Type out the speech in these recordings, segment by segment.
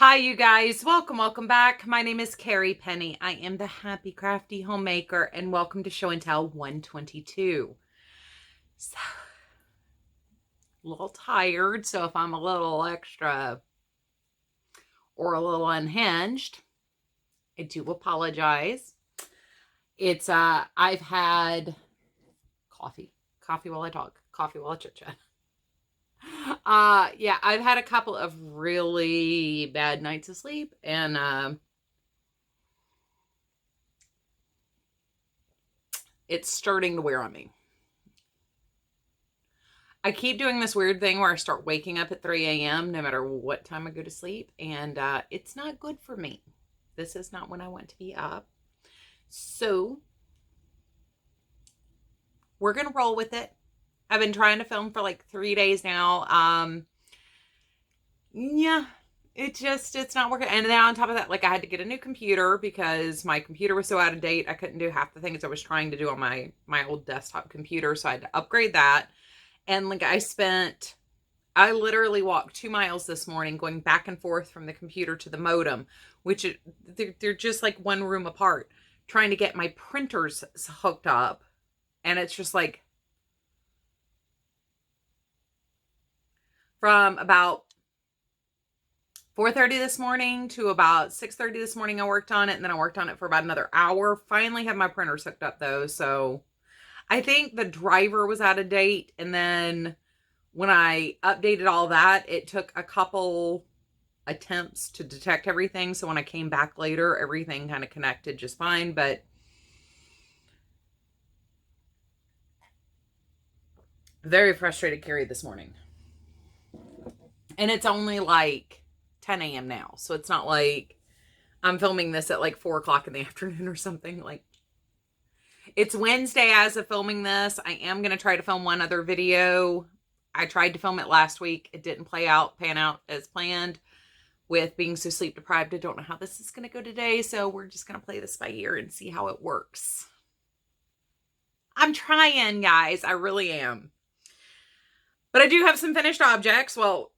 Hi, you guys. Welcome back. My name is Carrie Penny. I am the Happy Crafty Homemaker, and welcome to Show and Tell 122. So, a little tired, so if I'm a little extra or a little unhinged, I do apologize. I've had coffee while I talk, coffee while I chit chat. Yeah, I've had a couple of really bad nights of sleep, and it's starting to wear on me. I keep doing this weird thing where I start waking up at 3 a.m. no matter what time I go to sleep, and it's not good for me. This is not when I want to be up. So we're going to roll with it. I've been trying to film for like 3 days now. Yeah, it's not working. And then on top of that, like I had to get a new computer because my computer was so out of date. I couldn't do half the things I was trying to do on my old desktop computer. So I had to upgrade that. And like I literally walked 2 miles this morning going back and forth from the computer to the modem, which they're just like one room apart, trying to get my printers hooked up. And it's just like from about 4:30 this morning to about 6:30 this morning I worked on it, and then I worked on it for about another hour. Finally have my printers hooked up though, so I think the driver was out of date, and then when I updated all that, it took a couple attempts to detect everything. So when I came back later, everything kind of connected just fine, but very frustrated Carrie this morning. And it's only like 10 a.m. now. So it's not like I'm filming this at like 4 o'clock in the afternoon or something. Like, it's Wednesday as of filming this. I am going to try to film one other video. I tried to film it last week. It didn't pan out as planned with being so sleep deprived. I don't know how this is going to go today. So we're just going to play this by ear and see how it works. I'm trying, guys. I really am. But I do have some finished objects. Well,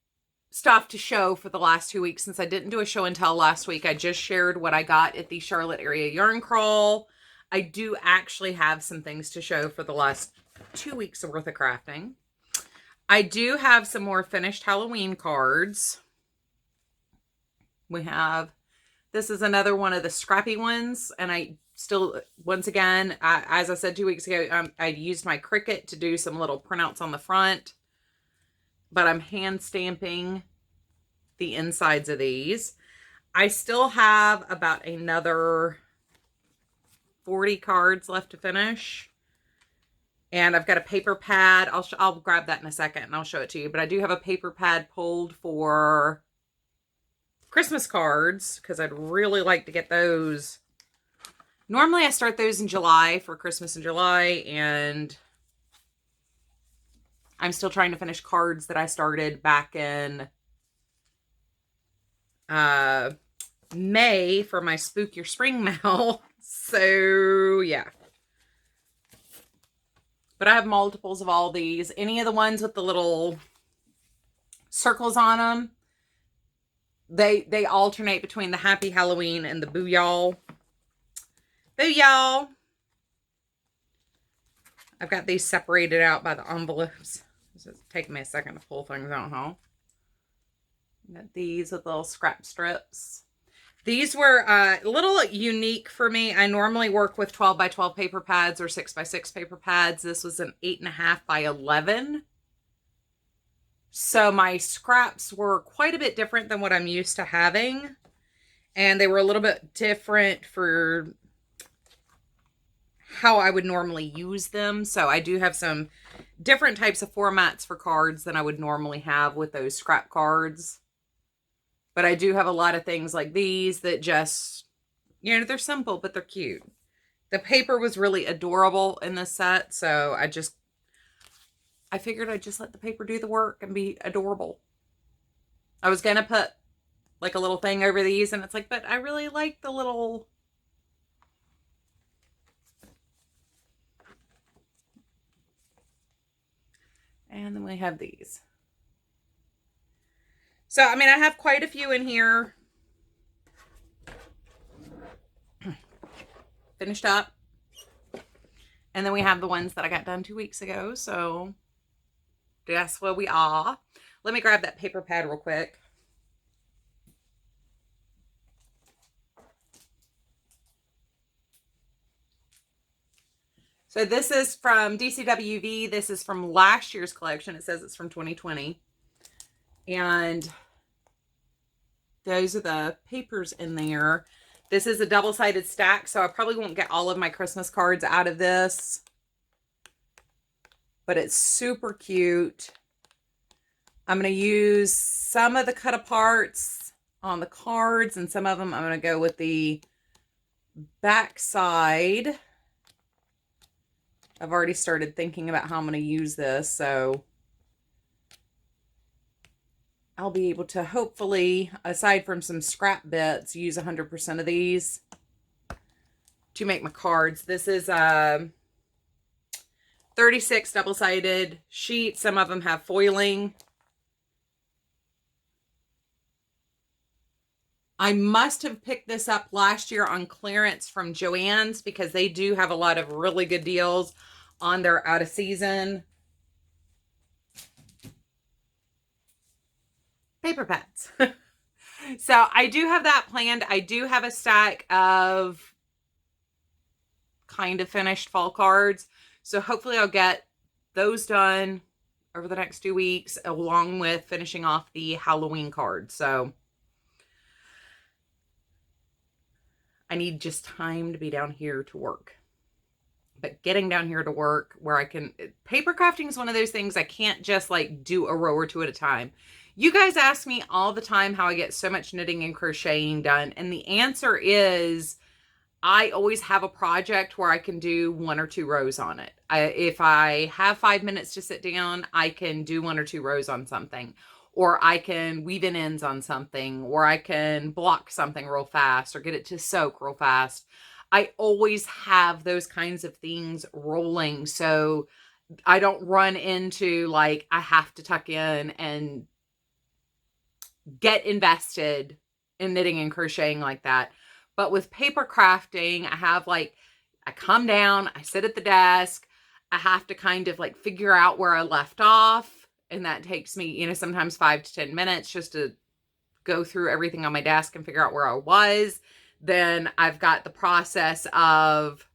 stuff to show for the last 2 weeks since I didn't do a show and tell last week. I just shared what I got at the Charlotte area yarn crawl. I do actually have some things to show for the last 2 weeks worth of crafting. I do have some more finished Halloween cards. This is another one of the scrappy ones, and I still, once again, as I said 2 weeks ago, I used my Cricut to do some little printouts on the front, but I'm hand stamping the insides of these. I still have about another 40 cards left to finish. And I've got a paper pad. I'll grab that in a second and I'll show it to you. But I do have a paper pad pulled for Christmas cards because I'd really like to get those. Normally I start those in July for Christmas in July, and I'm still trying to finish cards that I started back in May for my Spook Your Spring mail. So yeah. But I have multiples of all these. Any of the ones with the little circles on them, they alternate between the Happy Halloween and the Boo Y'all. Boo Y'all. I've got these separated out by the envelopes. It's taking me a second to pull things out, huh? Got these with little scrap strips. These were a little unique for me. I normally work with 12 by 12 paper pads or 6 by 6 paper pads. This was an 8.5 by 11. So my scraps were quite a bit different than what I'm used to having. And they were a little bit different for how I would normally use them. So I do have some different types of formats for cards than I would normally have with those scrap cards. But I do have a lot of things like these that just, they're simple, but they're cute. The paper was really adorable in this set, so I figured I'd just let the paper do the work and be adorable. I was going to put like a little thing over these, and it's like, but I really like the little... And then we have these. So, I mean, I have quite a few in here. finished up. And then we have the ones that I got done 2 weeks ago. So that's where we are. Let me grab that paper pad real quick. So this is from DCWV. This is from last year's collection. It says it's from 2020. And those are the papers in there. This is a double-sided stack, so I probably won't get all of my Christmas cards out of this. But it's super cute. I'm going to use some of the cut-aparts on the cards, and some of them I'm going to go with the back side. I've already started thinking about how I'm going to use this, so I'll be able to hopefully, aside from some scrap bits, use 100% of these to make my cards. This is 36 double-sided sheets. Some of them have foiling. I must have picked this up last year on clearance from Joann's because they do have a lot of really good deals on their out of season paper pads. So I do have that planned. I do have a stack of kind of finished fall cards. So hopefully I'll get those done over the next 2 weeks, along with finishing off the Halloween cards. So I need just time to be down here to work. But getting down here to work where I can... Paper crafting is one of those things I can't just like do a row or two at a time. You guys ask me all the time how I get so much knitting and crocheting done. And the answer is I always have a project where I can do 1 or 2 rows on it. If I have 5 minutes to sit down, I can do 1 or 2 rows on something. Or I can weave in ends on something. Or I can block something real fast or get it to soak real fast. I always have those kinds of things rolling. So I don't run into like I have to tuck in and get invested in knitting and crocheting like that. But with paper crafting, I have like, I come down, I sit at the desk, I have to kind of like figure out where I left off. And that takes me, you know, sometimes 5 to 10 minutes just to go through everything on my desk and figure out where I was. Then I've got the process of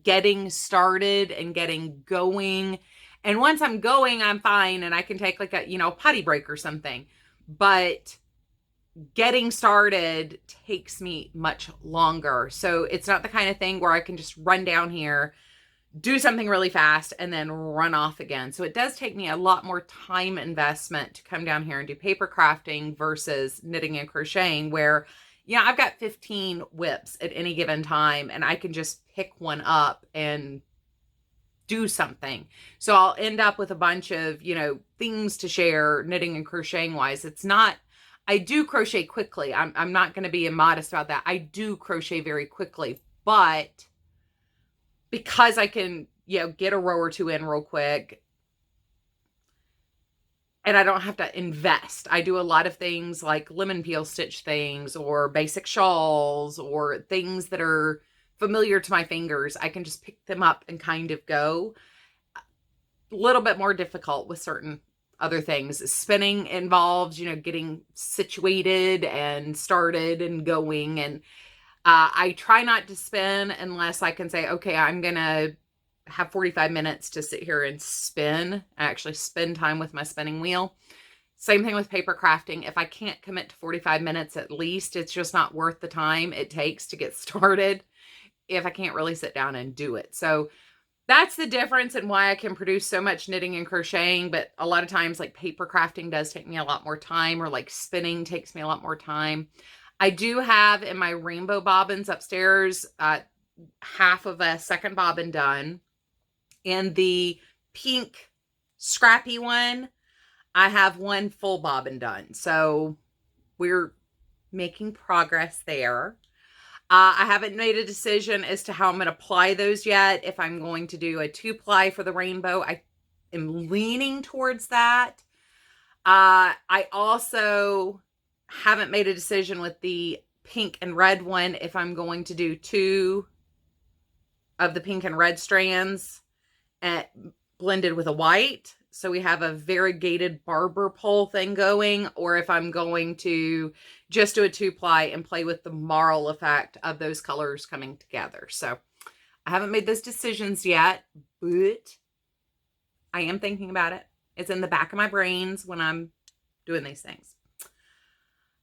getting started and getting going. And once I'm going, I'm fine. And I can take like a, you know, potty break or something. But getting started takes me much longer. So it's not the kind of thing where I can just run down here, do something really fast, and then run off again. So it does take me a lot more time investment to come down here and do paper crafting versus knitting and crocheting, where, you know, I've got 15 WIPs at any given time and I can just pick one up and do something. So I'll end up with a bunch of, you know, things to share knitting and crocheting wise. It's not, I do crochet quickly. I'm not going to be immodest about that. I do crochet very quickly, but because I can, you know, get a row or 2 in real quick and I don't have to invest. I do a lot of things like lemon peel stitch things or basic shawls or things that are familiar to my fingers. I can just pick them up and kind of go. A little bit more difficult with certain other things. Spinning involves, you know, getting situated and started and going. And I try not to spin unless I can say, okay, I'm going to have 45 minutes to sit here and spin. I actually spend time with my spinning wheel. Same thing with paper crafting. If I can't commit to 45 minutes at least, it's just not worth the time it takes to get started if I can't really sit down and do it. So that's the difference in why I can produce so much knitting and crocheting. But a lot of times like paper crafting does take me a lot more time, or like spinning takes me a lot more time. I do have in my rainbow bobbins upstairs, half of a second bobbin done. And the pink scrappy one, I have 1 full bobbin done. So we're making progress there. I haven't made a decision as to how I'm going to apply those yet. If I'm going to do a 2-ply for the rainbow, I am leaning towards that. I also haven't made a decision with the pink and red one if I'm going to do 2 of the pink and red strands and blended with a white. So we have a variegated barber pole thing going, or if I'm going to just do a 2-ply and play with the marl effect of those colors coming together. So I haven't made those decisions yet, but I am thinking about it. It's in the back of my brains when I'm doing these things.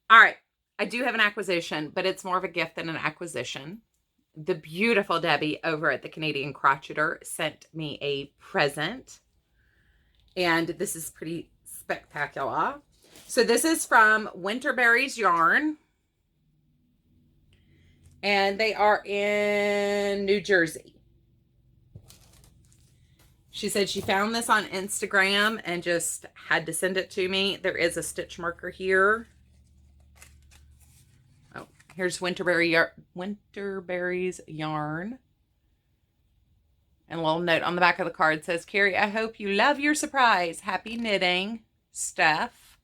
All right. I do have an acquisition, but it's more of a gift than an acquisition. The beautiful Debbie over at the Canadian Crocheter sent me a present. And this is pretty spectacular. So this is from Winterberry's Yarn. And they are in New Jersey. She said she found this on Instagram and just had to send it to me. There is a stitch marker here. Oh, here's Winterberry's Yarn. And a little note on the back of the card says, Carrie, I hope you love your surprise. Happy knitting, Steph.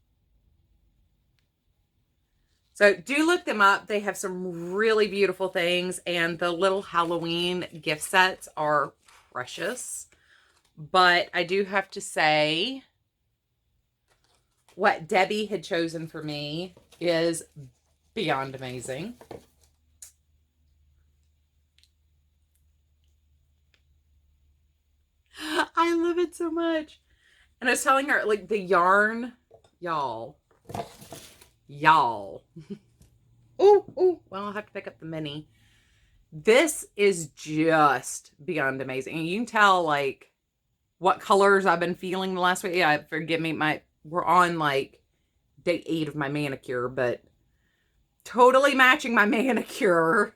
So do look them up. They have some really beautiful things. And the little Halloween gift sets are precious. But I do have to say, what Debbie had chosen for me is beyond amazing. I love it so much. And I was telling her, like, the yarn, y'all. Ooh, well, I'll have to pick up the mini. This is just beyond amazing. And you can tell, like, what colors I've been feeling the last week. Yeah, forgive me, we're on, like, day 8 of my manicure, but totally matching my manicure.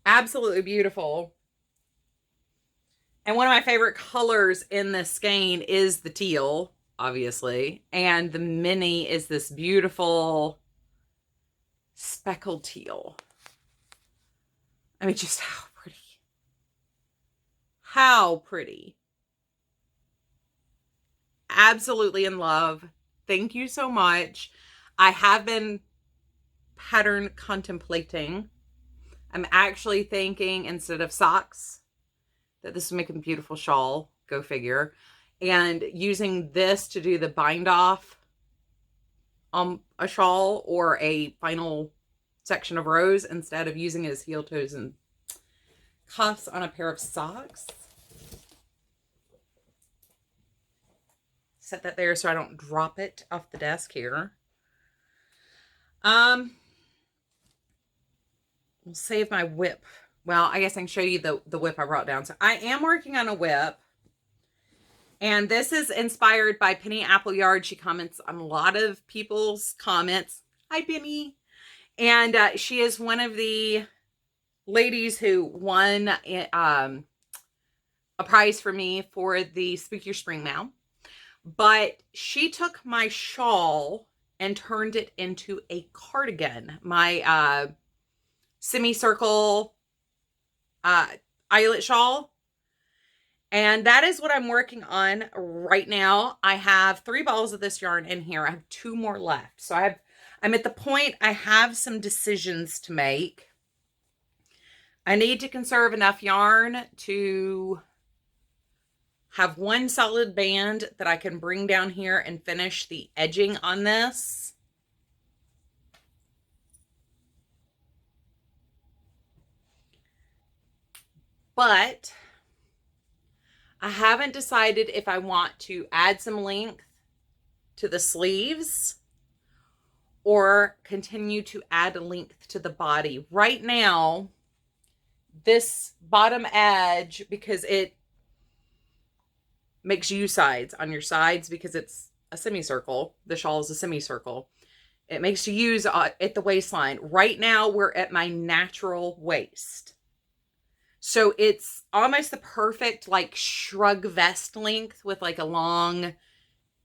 Absolutely beautiful. And one of my favorite colors in this skein is the teal, obviously. And the mini is this beautiful speckled teal. I mean, just how pretty. How pretty. Absolutely in love. Thank you so much. I have been pattern contemplating. I'm actually thinking, instead of socks, that this would make a beautiful shawl. Go figure. And using this to do the bind off on a shawl or a final section of rows instead of using it as heel toes and cuffs on a pair of socks. Set that there so I don't drop it off the desk here. We'll save my WIP. Well, I guess I can show you the WIP I brought down. So I am working on a WIP. And this is inspired by Penny Appleyard. She comments on a lot of people's comments. Hi, Penny. And she is one of the ladies who won a prize for me for the Spook Your Spring Mail. But she took my shawl and turned it into a cardigan. My semicircle eyelet shawl. And that is what I'm working on right now. I have 3 balls of this yarn in here. I have 2 more left. So I'm at the point I have some decisions to make. I need to conserve enough yarn to have 1 solid band that I can bring down here and finish the edging on this. But I haven't decided if I want to add some length to the sleeves or continue to add length to the body. Right now, this bottom edge, because it makes U sides on your sides because it's a semicircle. The shawl is a semicircle. It makes you use at the waistline. Right now, we're at my natural waist. So it's almost the perfect like shrug vest length with like a long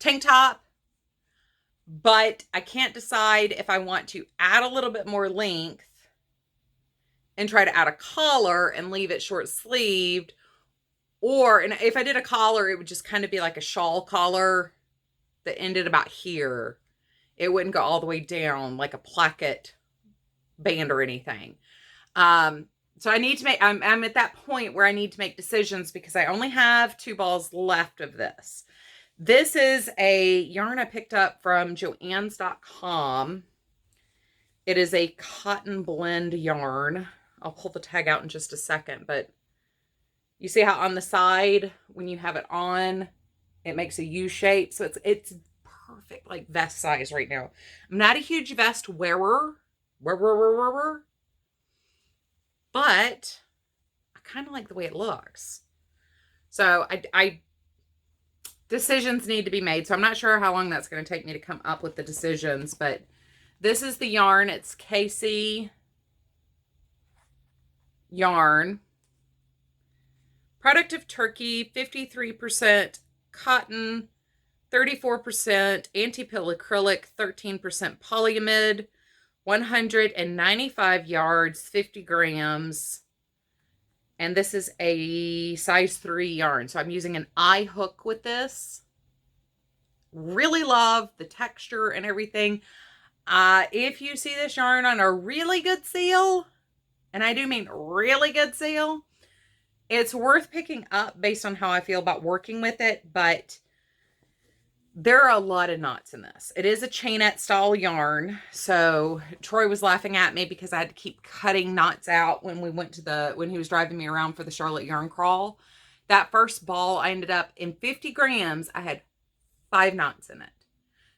tank top. But I can't decide if I want to add a little bit more length and try to add a collar and leave it short sleeved. Or, and if I did a collar, it would just kind of be like a shawl collar that ended about here. It wouldn't go all the way down like a placket band or anything. So I need to make, I'm at that point where I need to make decisions because I only have 2 balls left of this. This is a yarn I picked up from joanns.com. It is a cotton blend yarn. I'll pull the tag out in just a second, but you see how on the side, when you have it on, it makes a U shape. So it's perfect, like vest size right now. I'm not a huge vest wearer, but I kind of like the way it looks. So I decisions need to be made. So I'm not sure how long that's going to take me to come up with the decisions, but this is the yarn. It's KC yarn. Product of Turkey, 53% cotton, 34% anti-pill acrylic, 13% polyamide, 195 yards, 50 grams. And this is a size 3 yarn. So I'm using an eye hook with this. Really love the texture and everything. If you see this yarn on a really good sale, and I do mean really good sale, it's worth picking up based on how I feel about working with it, but there are a lot of knots in this. It is a chainette style yarn. So Troy was laughing at me because I had to keep cutting knots out when we went to when he was driving me around for the Charlotte yarn crawl. That first ball, I ended up in 50 grams. I had 5 knots in it.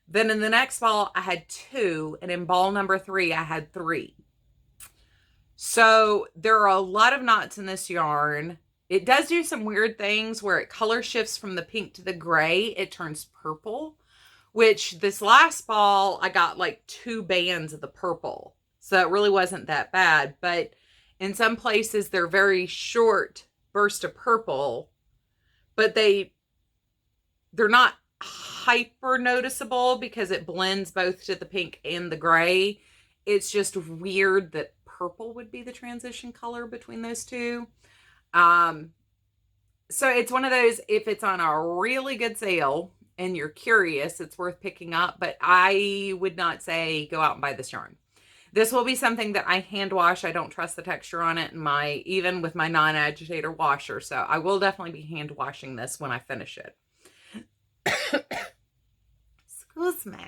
Then in the next ball, I had 2. And in ball number 3, I had 3. So there are a lot of knots in this yarn. It does do some weird things where it color shifts from the pink to the gray. It turns purple, which this last ball, I got like 2 bands of the purple. So it really wasn't that bad. But in some places, they're very short bursts of purple, but they're not hyper noticeable because it blends both to the pink and the gray. It's just weird that purple would be the transition color between those two. So it's one of those, if it's on a really good sale and you're curious, it's worth picking up, but I would not say go out and buy this yarn. This will be something that I hand wash. I don't trust the texture on it even with my non-agitator washer. So I will definitely be hand washing this when I finish it. Excuse me.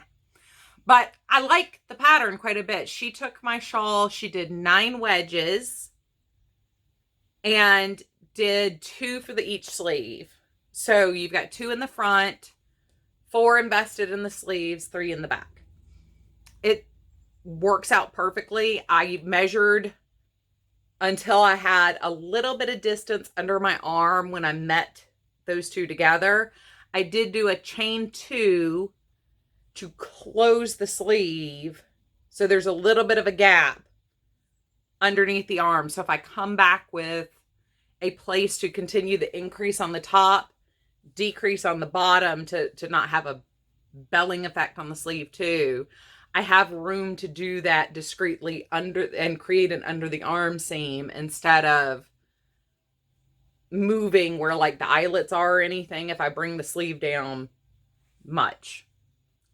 But I like the pattern quite a bit. She took my shawl. She did 9 wedges and did 2 for each sleeve. So you've got 2 in the front, 4 invested in the sleeves, 3 in the back. It works out perfectly. I measured until I had a little bit of distance under my arm when I met those 2 together. I did do a chain 2 to close the sleeve. So there's a little bit of a gap underneath the arm. So if I come back with a place to continue the increase on the top, decrease on the bottom to not have a belling effect on the sleeve too, I have room to do that discreetly and create an under the arm seam instead of moving where like the eyelets are or anything. If I bring the sleeve down much,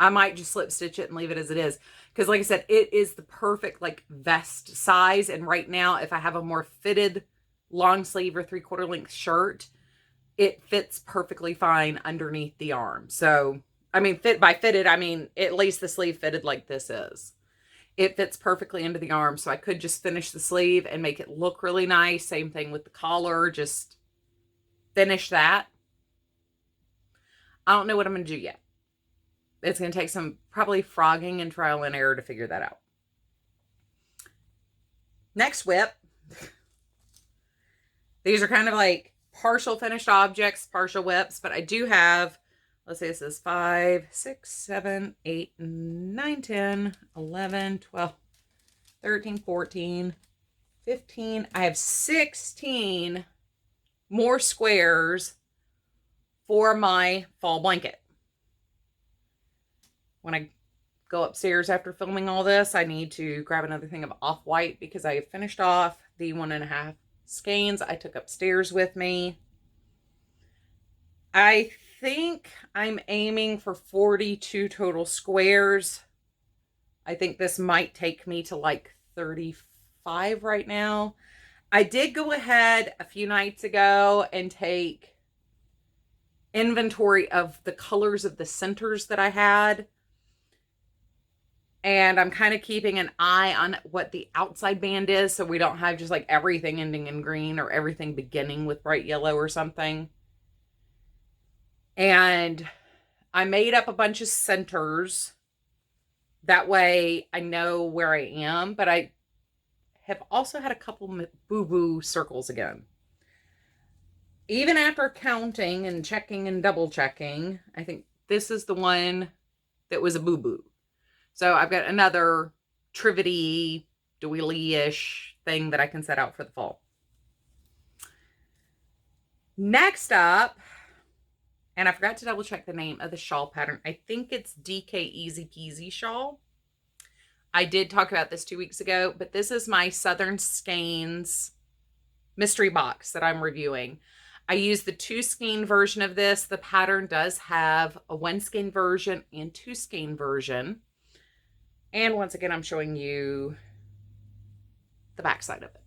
I might just slip stitch it and leave it as it is. Because like I said, it is the perfect like vest size. And right now, if I have a more fitted long sleeve or 3/4 length shirt, it fits perfectly fine underneath the arm. So, I mean, fitted, I mean, at least the sleeve fitted like this is. It fits perfectly into the arm. So I could just finish the sleeve and make it look really nice. Same thing with the collar, just finish that. I don't know what I'm going to do yet. It's going to take some probably frogging and trial and error to figure that out. Next WIP. These are kind of like partial finished objects, partial WIPs, but I do have, let's say this is 5, 6, 7, 8, 9, 10, 11, 12, 13, 14, 15. I have 16 more squares for my fall blanket. When I go upstairs after filming all this, I need to grab another thing of off-white because I have finished off the 1.5 skeins I took upstairs with me. I think I'm aiming for 42 total squares. I think this might take me to like 35 right now. I did go ahead a few nights ago and take inventory of the colors of the centers that I had. And I'm kind of keeping an eye on what the outside band is, so we don't have just like everything ending in green or everything beginning with bright yellow or something. And I made up a bunch of centers. That way I know where I am, but I have also had a couple boo-boo circles again. Even after counting and checking and double checking, I think this is the one that was a boo-boo. So I've got another trivety, doily-ish thing that I can set out for the fall. Next up, and I forgot to double check the name of the shawl pattern. I think it's DK Easy Peasy Shawl. I did talk about this 2 weeks ago, but this is my Southern Skeins mystery box that I'm reviewing. I use the 2 skein version of this. The pattern does have a 1 skein version and 2 skein version. And once again, I'm showing you the back side of it.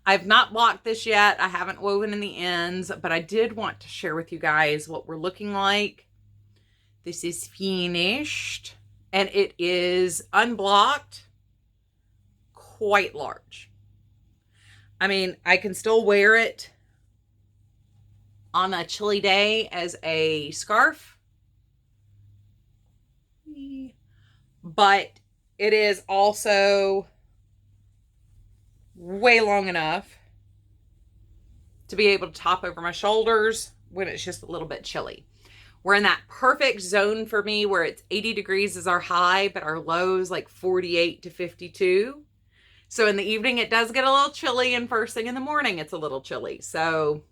I've not blocked this yet. I haven't woven in the ends, but I did want to share with you guys what we're looking like. This is finished, and it is unblocked, quite large. I mean, I can still wear it on a chilly day as a scarf, but it is also way long enough to be able to top over my shoulders when it's just a little bit chilly. We're in that perfect zone for me where it's 80 degrees is our high, but our low is like 48 to 52. So in the evening, it does get a little chilly, and first thing in the morning, it's a little chilly. So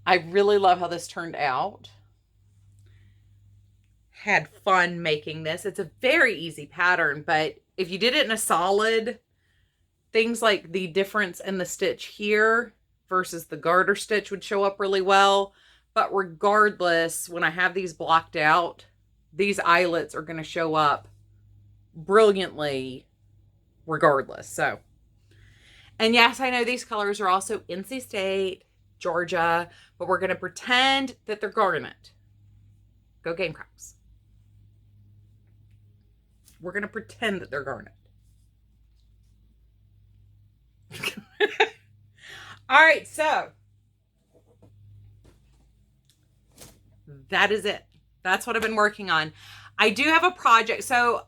I really love how this turned out. Had fun making this. It's a very easy pattern, but if you did it in a solid, things like the difference in the stitch here versus the garter stitch would show up really well. But regardless, when I have these blocked out, these eyelets are going to show up brilliantly regardless. So, and yes, I know these colors are also NC State, Georgia, but we're going to pretend that they're garnet. Go Gamecocks. We're going to pretend that they're garnet. All right, so that is it. That's what I've been working on. I do have a project. So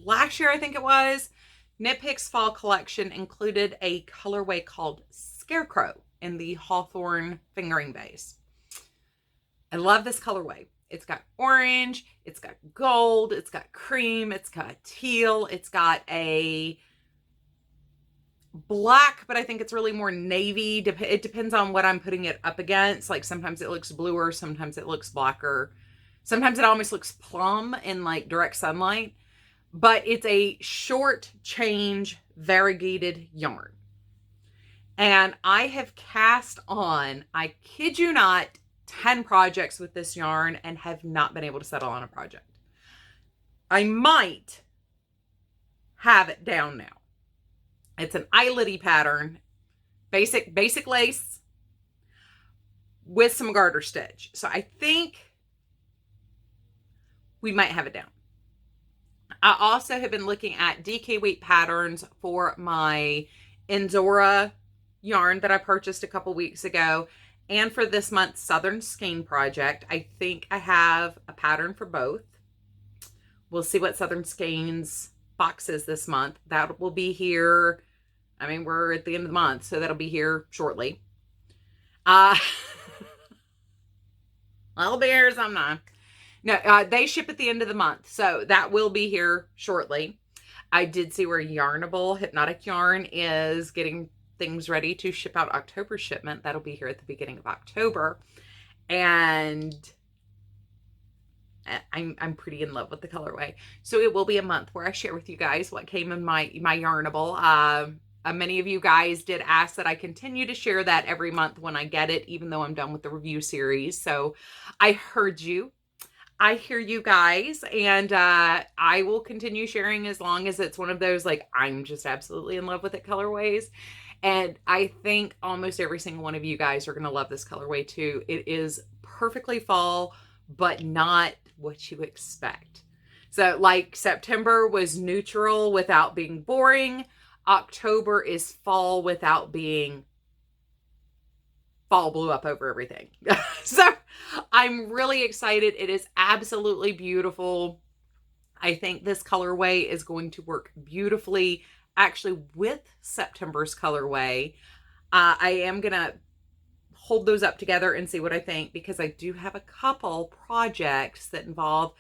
last year, I think it was, Knit Picks Fall Collection included a colorway called Scarecrow in the Hawthorne fingering base. I love this colorway. It's got orange, it's got gold, it's got cream, it's got teal, it's got a black, but I think it's really more navy. It depends on what I'm putting it up against. Like sometimes it looks bluer, sometimes it looks blacker. Sometimes it almost looks plum in like direct sunlight. But it's a short change variegated yarn. And I have cast on, I kid you not, 10 projects with this yarn and have not been able to settle on a project. I might have it down now. It's an eyelet-y pattern, basic lace with some garter stitch. So I think we might have it down. I also have been looking at DK weight patterns for my Angora yarn that I purchased a couple weeks ago. And for this month's Southern Skein project, I think I have a pattern for both. We'll see what Southern Skeins box is this month. That will be here. I mean, we're at the end of the month, so that'll be here shortly. I'll be here sometime. No, they ship at the end of the month, so that will be here shortly. I did see where Yarnable Hypnotic Yarn is getting things ready to ship out October shipment. That'll be here at the beginning of October. And I'm pretty in love with the colorway. So it will be a month where I share with you guys what came in my Yarnable. Many of you guys did ask that I continue to share that every month when I get it, even though I'm done with the review series. So I heard you. I hear you guys, and I will continue sharing as long as it's one of those, like, I'm just absolutely in love with it colorways. And I think almost every single one of you guys are going to love this colorway too. It is perfectly fall, but not what you expect. So like September was neutral without being boring. October is fall without being fall blew up over everything. So I'm really excited. It is absolutely beautiful. I think this colorway is going to work beautifully actually with September's colorway. I am going to hold those up together and see what I think, because I do have a couple projects that involve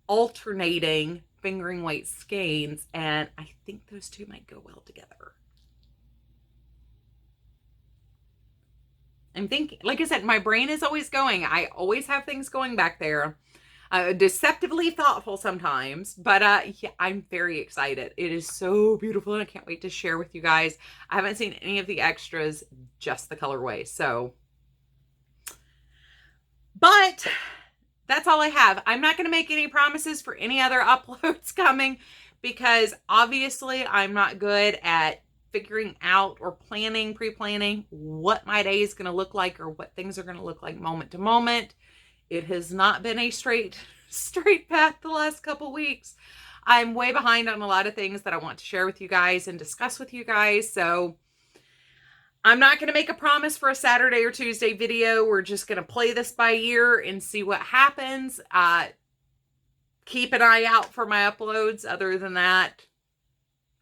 alternating fingering weight skeins, and I think those two might go well together. I'm thinking, like I said, my brain is always going. I always have things going back there. Deceptively thoughtful sometimes, but yeah, I'm very excited. It is so beautiful, and I can't wait to share with you guys. I haven't seen any of the extras, just the colorway. So, but that's all I have. I'm not going to make any promises for any other uploads coming, because obviously I'm not good at figuring out or planning, pre-planning what my day is going to look like, or what things are going to look like moment to moment. It has not been a straight path the last couple weeks. I'm way behind on a lot of things that I want to share with you guys and discuss with you guys. So I'm not going to make a promise for a Saturday or Tuesday video. We're just going to play this by ear and see what happens. Keep an eye out for my uploads. Other than that,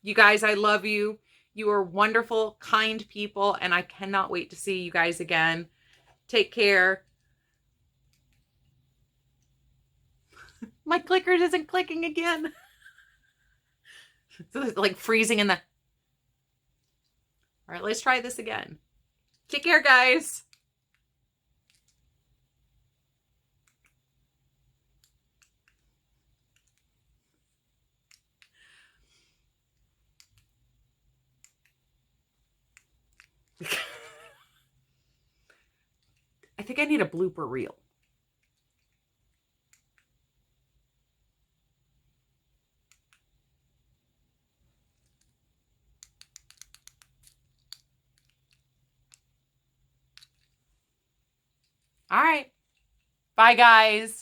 you guys, I love you. You are wonderful, kind people, and I cannot wait to see you guys again. Take care. My clicker isn't clicking again. So it's like freezing in the... All right, let's try this again. Take care, guys. I think I need a blooper reel. All right. Bye, guys.